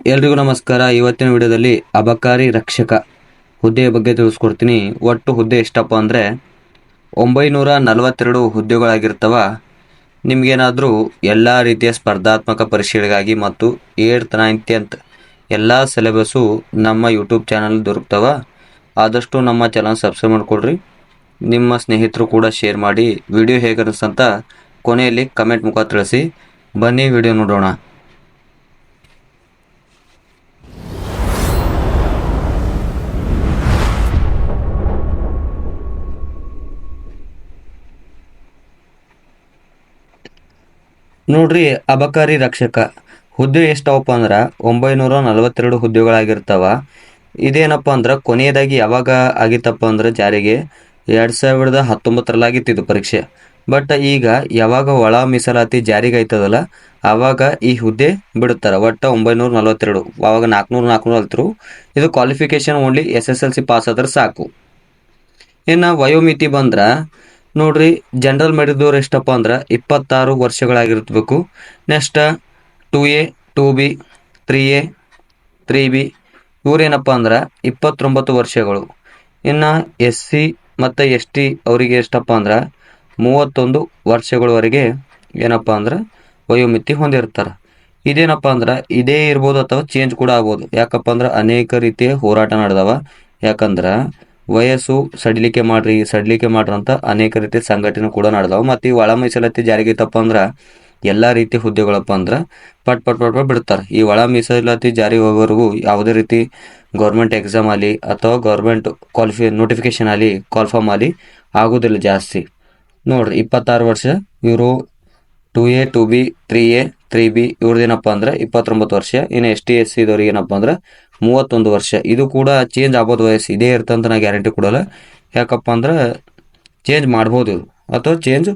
ಎಲ್ರಿಗೂ ನಮಸ್ಕಾರ. ಇವತ್ತಿನ ವಿಡಿಯೋದಲ್ಲಿ ಅಬಕಾರಿ ರಕ್ಷಕ ಹುದ್ದೆಯ ಬಗ್ಗೆ ತಿಳಿಸ್ಕೊಡ್ತೀನಿ. ಒಟ್ಟು ಹುದ್ದೆ ಎಷ್ಟಪ್ಪ ಅಂದರೆ 942 ಹುದ್ದೆಗಳಾಗಿರ್ತವ. ನಿಮಗೇನಾದರೂ ಎಲ್ಲ ರೀತಿಯ ಸ್ಪರ್ಧಾತ್ಮಕ ಪರೀಕ್ಷೆಗಳಿಗಾಗಿ ಮತ್ತು 8th 9th 10th ಎಲ್ಲ ಸಿಲೆಬಸ್ಸು ನಮ್ಮ ಯೂಟ್ಯೂಬ್ ಚಾನಲ್ ದೊರಕ್ತವ. ಆದಷ್ಟು ನಮ್ಮ ಚಾನಲ್ ಸಬ್ಸ್ಕ್ರೈಬ್ ಮಾಡಿಕೊಡ್ರಿ. ನಿಮ್ಮ ಸ್ನೇಹಿತರು ಕೂಡ ಶೇರ್ ಮಾಡಿ. ವಿಡಿಯೋ ಹೇಗೆ ಅನಿಸ್ತಂತ ಕೊನೆಯಲ್ಲಿ ಕಮೆಂಟ್ ಮುಖ ತಿಳಿಸಿ. ಬನ್ನಿ ವಿಡಿಯೋ ನೋಡೋಣ. ನೋಡ್ರಿ, ಅಬಕಾರಿ ರಕ್ಷಕ ಹುದ್ದೆ ಎಷ್ಟವಪ್ಪ ಅಂದ್ರೆ 942 ಹುದ್ದೆಗಳಾಗಿರ್ತಾವ. ಇದೇನಪ್ಪ ಅಂದ್ರೆ ಕೊನೆಯದಾಗಿ ಯಾವಾಗ ಆಗಿತ್ತಪ್ಪ ಅಂದ್ರೆ ಜಾರಿಗೆ 2019 ಆಗಿತ್ತಿದ್ದು ಪರೀಕ್ಷೆ. ಬಟ್ ಈಗ ಯಾವಾಗ ಒಳ ಮೀಸಲಾತಿ ಜಾರಿಗೆ ಆಯ್ತದಲ್ಲ ಆವಾಗ ಈ ಹುದ್ದೆ ಬಿಡುತ್ತಾರೆ. ಒಟ್ಟು 942, ಆವಾಗ 400 ಅಲ್ತರು. ಇದು ಕ್ವಾಲಿಫಿಕೇಶನ್ ಓನ್ಲಿ SSLC ಪಾಸ್ ಆದ್ರೆ ಸಾಕು. ಇನ್ನು ವಯೋಮಿತಿ ಬಂದ್ರೆ ನೋಡ್ರಿ, ಜನರಲ್ ಮಾಡಿದವ್ರು ಎಷ್ಟಪ್ಪ ಅಂದ್ರೆ 26 ವರ್ಷಗಳಾಗಿರ್ಬೇಕು. Next 2A 2B 3A 3B ಇವ್ರೇನಪ್ಪ ಅಂದ್ರೆ 29 ವರ್ಷಗಳು. ಇನ್ನು SC ಮತ್ತು ST ಅವರಿಗೆ ಎಷ್ಟಪ್ಪ ಅಂದ್ರೆ 31 ವರ್ಷಗಳವರೆಗೆ ಏನಪ್ಪ ಅಂದ್ರೆ ವಯೋಮಿತಿ ಹೊಂದಿರ್ತಾರೆ. ಇದೇನಪ್ಪ ಅಂದ್ರೆ ಇದೇ ಇರ್ಬೋದು ಅಥವಾ ಚೇಂಜ್ ಕೂಡ ಆಗ್ಬೋದು. ಯಾಕಪ್ಪ ಅಂದ್ರೆ ಅನೇಕ ರೀತಿಯ ಹೋರಾಟ ನಡೆದವ. ಯಾಕಂದ್ರೆ ವಯಸ್ಸು ಸಡಿಲಿಕೆ ಮಾಡ್ರಿ ಅಂತ ಅನೇಕ ರೀತಿಯ ಸಂಘಟನೆ ಕೂಡ ನಡೆದವ. ಮತ್ತು ಈ ಒಳ ಮೀಸಲಾತಿ ಜಾರಿಗೆ ಐತಪ್ಪ ಅಂದ್ರೆ ಎಲ್ಲ ರೀತಿ ಹುದ್ದೆಗಳಪ್ಪ ಅಂದ್ರೆ ಪಟ್ ಪಟ್ ಪಟ್ ಪಟ್ ಬಿಡ್ತಾರೆ. ಈ ಒಳ ಮೀಸಲಾತಿ ಜಾರಿ ಹೋಗೋವರೆಗೂ ಯಾವುದೇ ರೀತಿ ಗೌರ್ಮೆಂಟ್ ಎಕ್ಸಾಮ್ ಆಗಲಿ ಅಥವಾ ಗೌರ್ಮೆಂಟ್ ನೋಟಿಫಿಕೇಶನ್ ಆಗಲಿ ಕಾಲ್ಫಾರ್ಮ್ ಆಗಲಿ ಆಗೋದಿಲ್ಲ ಜಾಸ್ತಿ. ನೋಡ್ರಿ, 26 ವರ್ಷ ಇವರು 2A 2B 3A 3B ಇವ್ರದ್ದೇನಪ್ಪ ಅಂದ್ರೆ 29 ವರ್ಷ. ಇನ್ನು ST SC ಇದ್ದವ್ರಿಗೆ ಏನಪ್ಪ ಅಂದ್ರೆ 31 ವರ್ಷ. ಇದು ಕೂಡ ಚೇಂಜ್ ಆಗ್ಬೋದು. ವಯಸ್ಸು ಇದೇ ಇರ್ತಂತ ನಾ ಗ್ಯಾರಂಟಿ ಕೊಡೋಲ್ಲ. ಯಾಕಪ್ಪ ಅಂದ್ರೆ ಚೇಂಜ್ ಮಾಡ್ಬೋದು ಇದು, ಅಥವಾ ಚೇಂಜ್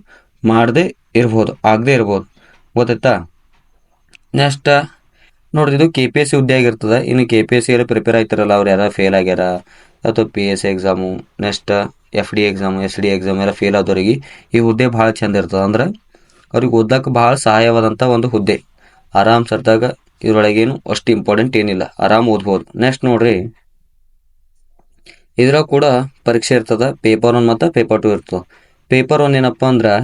ಮಾಡದೇ ಇರ್ಬೋದು, ಆಗದೆ ಇರ್ಬೋದು. ಗೊತ್ತಾಯ್ತಾ? ನೆಕ್ಸ್ಟ್ ನೋಡ್ರಿ, ಇದು KPSC ಹುದ್ದೆ ಆಗಿರ್ತದೆ. ಇನ್ನು KPSC ಎಲ್ಲ ಪ್ರಿಪೇರ್ ಆಯ್ತಾರಲ್ಲ ಅವ್ರು ಯಾರು ಫೇಲ್ ಆಗ್ಯಾರ ಅಥವಾ PSC exam, next FD exam SD exam ಎಲ್ಲ ಫೇಲ್ ಆದವ್ರಿಗೆ ಈ ಹುದ್ದೆ ಭಾಳ ಚಂದ ಇರ್ತದೆ. ಅಂದ್ರೆ ಅವ್ರಿಗೆ ಓದಕ್ಕೆ ಭಾಳ ಸಹಾಯವಾದಂಥ ಒಂದು ಹುದ್ದೆ. ಆರಾಮ್ ಸರ್ದಾಗ ಇದ್ರೊಳಗೇನು ಅಷ್ಟು ಇಂಪಾರ್ಟೆಂಟ್ ಏನಿಲ್ಲ, ಆರಾಮ್ ಓದ್ಬೋದು. ನೆಕ್ಸ್ಟ್ ನೋಡ್ರಿ, ಇದ್ರಾಗ ಕೂಡ ಪರೀಕ್ಷೆ ಇರ್ತದ. ಪೇಪರ್ 1 ಮತ್ತು ಪೇಪರ್ 2 ಇರ್ತದೆ. ಪೇಪರ್ 1 ಏನಪ್ಪ ಅಂದ್ರೆ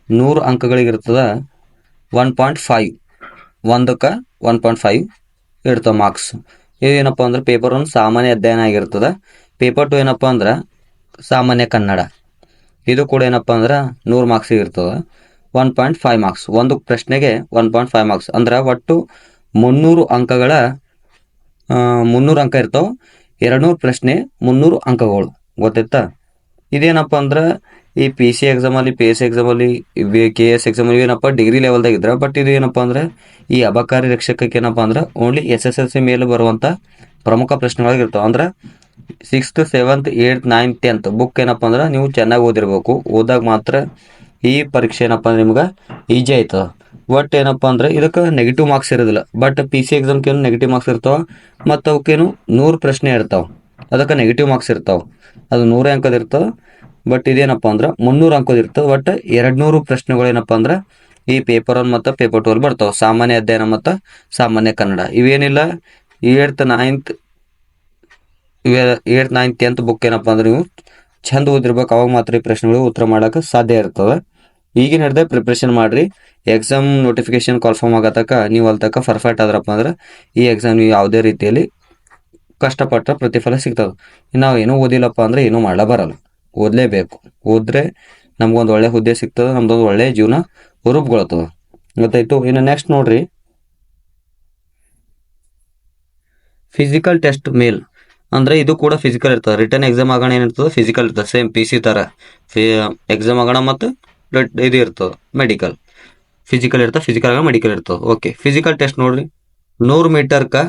100 ಅಂಕಗಳಿಗಿರ್ತದ. 1.5 ಒಂದಕ್ಕೆ 1.5 ಇರ್ತವೆ ಮಾರ್ಕ್ಸ್. ಇದೇನಪ್ಪ ಅಂದ್ರೆ ಪೇಪರ್ 1 ಸಾಮಾನ್ಯ ಅಧ್ಯಯನ ಆಗಿರ್ತದೆ. ಪೇಪರ್ 2 ಏನಪ್ಪ ಅಂದ್ರೆ ಸಾಮಾನ್ಯ ಕನ್ನಡ. ಇದು ಕೂಡ ಏನಪ್ಪ ಅಂದ್ರೆ 100 ಮಾರ್ಕ್ಸಿಗೆ ಇರ್ತದೆ. 1.5 ಮಾರ್ಕ್ಸ್ ಒಂದು ಪ್ರಶ್ನೆಗೆ 1.5 ಮಾರ್ಕ್ಸ್ ಅಂದ್ರೆ ಒಟ್ಟು 300 ಅಂಕಗಳ 300 ಅಂಕ ಇರ್ತಾವೆ. 200 ಪ್ರಶ್ನೆ 300 ಅಂಕಗಳು. ಗೊತ್ತಾಯ್ತಾ? ಇದೇನಪ್ಪ ಅಂದ್ರೆ ಈ PC ಎಕ್ಸಾಮಲ್ಲಿ PSC ಎಕ್ಸಾಮಲ್ಲಿ KS ಎಕ್ಸಾಮಲ್ಲಿ ಏನಪ್ಪ ಡಿಗ್ರಿ ಲೆವೆಲ್ದಾಗ ಇದ್ರೆ. ಬಟ್ ಇದು ಏನಪ್ಪ ಅಂದ್ರೆ ಈ ಅಬಕಾರಿ ರಕ್ಷಕಕ್ಕೆ ಏನಪ್ಪ ಅಂದ್ರೆ ಓನ್ಲಿ SSLC ಮೇಲೆ ಬರುವಂಥ ಪ್ರಮುಖ ಪ್ರಶ್ನೆಗಳಾಗಿರ್ತಾವೆ. ಅಂದ್ರೆ 6th 7th 8th 9th 10th book ಏನಪ್ಪ ಅಂದ್ರೆ ನೀವು ಚೆನ್ನಾಗಿ ಓದಿರ್ಬೇಕು. ಓದಾಗ ಮಾತ್ರ ಈ ಪರೀಕ್ಷೆ ಏನಪ್ಪ ಅಂದ್ರೆ ನಿಮ್ಗೆ ಈಜಿ ಆಯ್ತದ. ಬಟ್ ಏನಪ್ಪ ಅಂದ್ರೆ ಇದಕ್ಕೆ ನೆಗೆಟಿವ್ ಮಾರ್ಕ್ಸ್ ಇರೋದಿಲ್ಲ. ಬಟ್ PC ಎಕ್ಸಾಮ್ಕೇನು ನೆಗೆಟಿವ್ ಮಾರ್ಕ್ಸ್ ಇರ್ತಾವೆ ಮತ್ತು ಅವಕ್ಕೇನು 100 ಪ್ರಶ್ನೆ ಇರ್ತಾವೆ. ಅದಕ್ಕೆ ನೆಗೆಟಿವ್ ಮಾರ್ಕ್ಸ್ ಇರ್ತಾವೆ. ಅದು 100 ಅಂಕದ ಇರ್ತವೆ. ಬಟ್ ಇದೇನಪ್ಪ ಅಂದ್ರೆ 300 ಅಂಕದ ಇರ್ತವೆ. ಒಟ್ಟು 200 ಪ್ರಶ್ನೆಗಳು ಏನಪ್ಪ ಅಂದ್ರೆ ಈ ಪೇಪರ್ 1 ಮತ್ತು ಪೇಪರ್ 2 ಅಲ್ಲಿ ಬರ್ತಾವೆ. ಸಾಮಾನ್ಯ ಅಧ್ಯಯನ ಮತ್ತು ಸಾಮಾನ್ಯ Kannada ಇವೇನಿಲ್ಲ. 8th 9th 10th book ಏನಪ್ಪ ಅಂದ್ರೆ ನೀವು ಚಂದ ಓದಿರ್ಬೇಕು. ಅವಾಗ ಮಾತ್ರ ಈ ಪ್ರಶ್ನೆಗಳು ಉತ್ತರ ಮಾಡೋಕೆ ಸಾಧ್ಯ ಇರ್ತವೆ. ಈಗಿನ ಹಿಡ್ದೆ ಪ್ರಿಪ್ರೇಷನ್ ಮಾಡಿರಿ. ಎಕ್ಸಾಮ್ ನೋಟಿಫಿಕೇಶನ್ ಕಾಲ್ಫಾರ್ಮ್ ಆಗತಕ್ಕ ನೀವು ಅಲ್ಲಿ ತಕ್ಕ ಪರ್ಫೆಕ್ಟ್ ಆದ್ರಪ್ಪ ಅಂದ್ರೆ ಈ ಎಕ್ಸಾಮ್ ನೀವು ಯಾವುದೇ ರೀತಿಯಲ್ಲಿ ಕಷ್ಟಪಟ್ಟ ಪ್ರತಿಫಲ ಸಿಗ್ತದೆ. ನಾವು ಏನೂ ಓದಿಲ್ಲಪ್ಪ ಅಂದರೆ ಏನೂ ಮಾಡಲ ಬರಲ್ಲ. ಓದಲೇಬೇಕು. ಓದಿದ್ರೆ ನಮ್ಗೊಂದು ಒಳ್ಳೆ ಹುದ್ದೆ ಸಿಗ್ತದೆ, ನಮ್ದೊಂದು ಒಳ್ಳೆ ಜೀವನ ರೂಪುಗೊಳ್ತದೆ. ಗೊತ್ತಾಯ್ತು? ಇನ್ನು ನೆಕ್ಸ್ಟ್ ನೋಡ್ರಿ, ಫಿಸಿಕಲ್ ಟೆಸ್ಟ್ ಮೇಲ್ ಅಂದರೆ ಇದು ಕೂಡ ಫಿಸಿಕಲ್ ಇರ್ತದೆ. ರಿಟರ್ನ್ ಎಕ್ಸಾಮ್ ಆಗೋಣ ಏನಿರ್ತದೆ, ಫಿಸಿಕಲ್ ಇರ್ತದೆ. ಸೇಮ್ PC ಥರ ಎಕ್ಸಾಮ್ ಆಗೋಣ ಮತ್ತು ಇದು ಇರ್ತದೆ ಮೆಡಿಕಲ್. ಫಿಸಿಕಲ್ ಇರ್ತದೆ, ಫಿಸಿಕಲ್ ಆಗ ಮೆಡಿಕಲ್ ಇರ್ತದೆ. ಓಕೆ, ಫಿಸಿಕಲ್ ಟೆಸ್ಟ್ ನೋಡ್ರಿ, 100 ಮೀಟರ್ಗೆ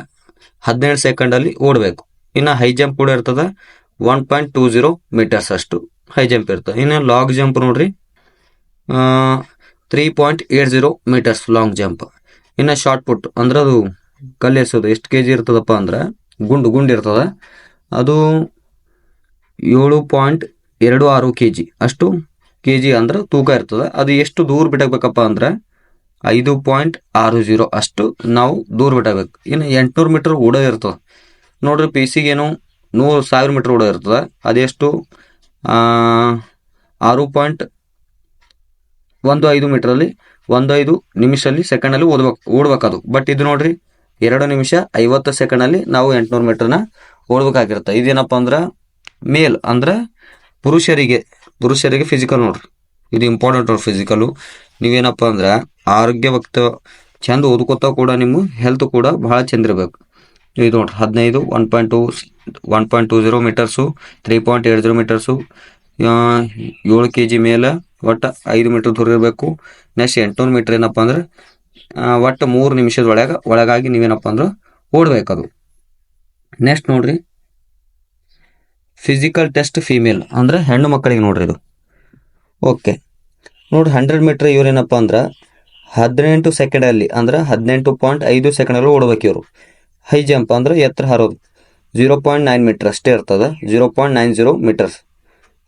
17 ಸೆಕೆಂಡಲ್ಲಿ ಓಡಬೇಕು. ಇನ್ನು ಹೈ ಜಂಪ್ ಕೂಡ ಇರ್ತದೆ. 1.20 ಮೀಟರ್ಸ್ ಅಷ್ಟು ಹೈ ಜಂಪ್ ಇರ್ತದೆ. ಇನ್ನು ಲಾಂಗ್ ಜಂಪ್ ನೋಡ್ರಿ, 3.80 ಮೀಟರ್ಸ್ ಲಾಂಗ್ ಜಂಪ್. ಇನ್ನು ಶಾರ್ಟ್ ಪುಟ್ ಅಂದ್ರೆ ಅದು ಕಲ್ಲು ಎಸೋದು. ಎಷ್ಟು kg ಇರ್ತದಪ್ಪ ಅಂದ್ರೆ ಗುಂಡು ಇರ್ತದೆ. ಅದು 7.26 kg ಅಷ್ಟು kg ಅಂದ್ರೆ ತೂಕ ಇರ್ತದೆ. ಅದು ಎಷ್ಟು ದೂರ ಬಿಡಬೇಕಪ್ಪ ಅಂದ್ರೆ 5.60 ಅಷ್ಟು ನಾವು ದೂರ ಬಿಡಬೇಕು. ಇನ್ನು 800 ಮೀಟರ್ ಓಡೋ ಇರ್ತದೆ ನೋಡ್ರಿ. ಪಿ ಸಿಗೇನು 100,000 ಮೀಟರ್ ಓಡೋ ಇರ್ತದೆ. ಅದೆಷ್ಟು 6.15 ಮೀಟ್ರಲ್ಲಿ 15 ನಿಮಿಷದಲ್ಲಿ ಸೆಕೆಂಡಲ್ಲಿ ಓಡ್ಬೇಕದು. ಬಟ್ ಇದು ನೋಡ್ರಿ 2 ನಿಮಿಷ 50 ಸೆಕೆಂಡಲ್ಲಿ ನಾವು 800 ಮೀಟರ್ನ ಓಡ್ಬೇಕಾಗಿರುತ್ತೆ. ಇದೇನಪ್ಪ ಅಂದ್ರೆ ಮೇಲ್ ಅಂದ್ರೆ ಪುರುಷರಿಗೆ ಫಿಸಿಕಲ್ ನೋಡ್ರಿ. ಇದು ಇಂಪಾರ್ಟೆಂಟ್ ನೋಡ್ರಿ ಫಿಸಿಕಲು. ನೀವೇನಪ್ಪ ಅಂದ್ರೆ ಆರೋಗ್ಯವಂತ ಚಂದ ಓದ್ಕೋತಾ ಕೂಡ ನಿಮ್ಮ ಹೆಲ್ತ್ ಕೂಡ ಭಾಳ ಚಂದ ಇರಬೇಕು. ಇದು ನೋಡ್ರಿ 15 1.20 ಮೀಟರ್ಸು, 3.80 ಮೀಟರ್ಸು, 7 kg ಮೇಲೆ ಒಟ್ಟು 5 ಮೀಟರ್ ದೂರ ಇರಬೇಕು. ನೆಕ್ಸ್ಟ್ 800 ಮೀಟರ್ ಏನಪ್ಪ ಅಂದ್ರೆ ಒಟ್ಟು 3 ನಿಮಿಷದ ಒಳಗಾಗಿ ನೀವೇನಪ್ಪ ಅಂದ್ರೆ ಓಡ್ಬೇಕದು. ನೆಕ್ಸ್ಟ್ ನೋಡ್ರಿ ಫಿಸಿಕಲ್ ಟೆಸ್ಟ್ ಫೀಮೇಲ್ ಅಂದ್ರೆ ಹೆಣ್ಣು ಮಕ್ಕಳಿಗೆ ನೋಡ್ರಿ ಇದು. ಓಕೆ ನೋಡ್ರಿ 100 ಮೀಟರ್ ಇವ್ರೇನಪ್ಪ ಅಂದ್ರೆ 18 ಸೆಕೆಂಡಲ್ಲಿ ಅಂದ್ರೆ 18.5 ಸೆಕೆಂಡಲ್ಲಿ ಓಡ್ಬೇಕು ಇವರು. ಹೈ ಜಂಪ್ ಅಂದ್ರೆ ಎತ್ತರ ಹಾರೋದು 0.9 ಮೀಟರ್ ಅಷ್ಟೇ ಇರ್ತದೆ. 0.90 ಮೀಟರ್ಸ್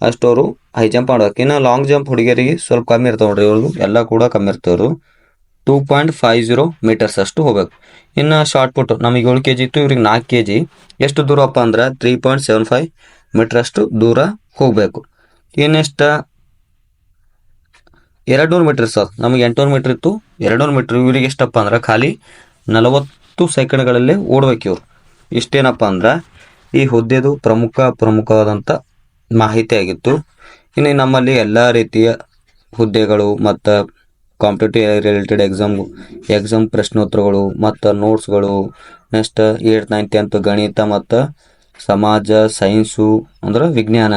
ಅಷ್ಟು ಅವರು ಹೈ ಜಂಪ್ ಮಾಡ್ಬೇಕು. ಇನ್ನು ಲಾಂಗ್ ಜಂಪ್ ಹುಡುಗಿಯರಿಗೆ ಸ್ವಲ್ಪ ಕಮ್ಮಿ ಇರ್ತಾವೆ ನೋಡ್ರಿ. ಇವ್ರದ್ದು ಎಲ್ಲ ಕೂಡ ಕಮ್ಮಿ ಇರ್ತವ್ರು. 2.50 ಮೀಟರ್ಸ್ ಅಷ್ಟು ಹೋಗ್ಬೇಕು. ಇನ್ನು ಶಾರ್ಟ್ ಪುಟ್ ನಮಗೆ 7 kg ಇತ್ತು, ಇವ್ರಿಗೆ 4 kg. ಎಷ್ಟು ದೂರಪ್ಪ ಅಂದ್ರೆ 3.75 ಮೀಟರ್ ಅಷ್ಟು ದೂರ ಹೋಗಬೇಕು. ಇನ್ನೆಷ್ಟು 200 ಮೀಟರ್ ಸರ್, ನಮಗೆ 800 ಮೀಟರ್ ಇತ್ತು. 200 ಮೀಟರ್ ಇವ್ರಿಗೆ ಎಷ್ಟಪ್ಪ ಅಂದ್ರೆ ಖಾಲಿ 40 ಸೆಕೆಂಡ್ಗಳಲ್ಲೇ ಓಡ್ಬೇಕು ಇವ್ರು. ಇಷ್ಟೇನಪ್ಪ ಅಂದ್ರೆ ಈ ಹುದ್ದೆದು ಪ್ರಮುಖವಾದಂಥ ಮಾಹಿತಿ ಆಗಿತ್ತು. ಇನ್ನು ನಮ್ಮಲ್ಲಿ ಎಲ್ಲ ರೀತಿಯ ಹುದ್ದೆಗಳು ಮತ್ತು ಕಾಂಪಿಟೇಟಿವ್ ರಿಲೇಟೆಡ್ ಎಕ್ಸಾಮ್ ಪ್ರಶ್ನೋತ್ತರಗಳು ಮತ್ತು ನೋಟ್ಸ್ಗಳು, ನೆಕ್ಸ್ಟ್ 8th 9th 10th ಗಣಿತ ಮತ್ತು ಸಮಾಜ ಸೈನ್ಸು ಅಂದ್ರೆ ವಿಜ್ಞಾನ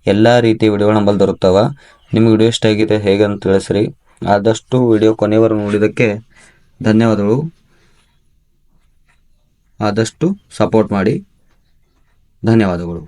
ಎಲ್ಲ ರೀತಿಯ ವಿಡಿಯೋಗಳು ನಮ್ಮಲ್ಲಿ ದೊರಕ್ತಾವೆ. ನಿಮಗೆ ವಿಡಿಯೋ ಇಷ್ಟ ಆಗಿದೆ ಹೇಗೆ ಅಂತ ತಿಳಿಸ್ರಿ. ಆದಷ್ಟು ವಿಡಿಯೋ ಕೊನೆವರೆಗೂ ನೋಡಿದ್ದಕ್ಕೆ ಧನ್ಯವಾದಗಳು. ಆದಷ್ಟು ಸಪೋರ್ಟ್ ಮಾಡಿ. ಧನ್ಯವಾದಗಳು.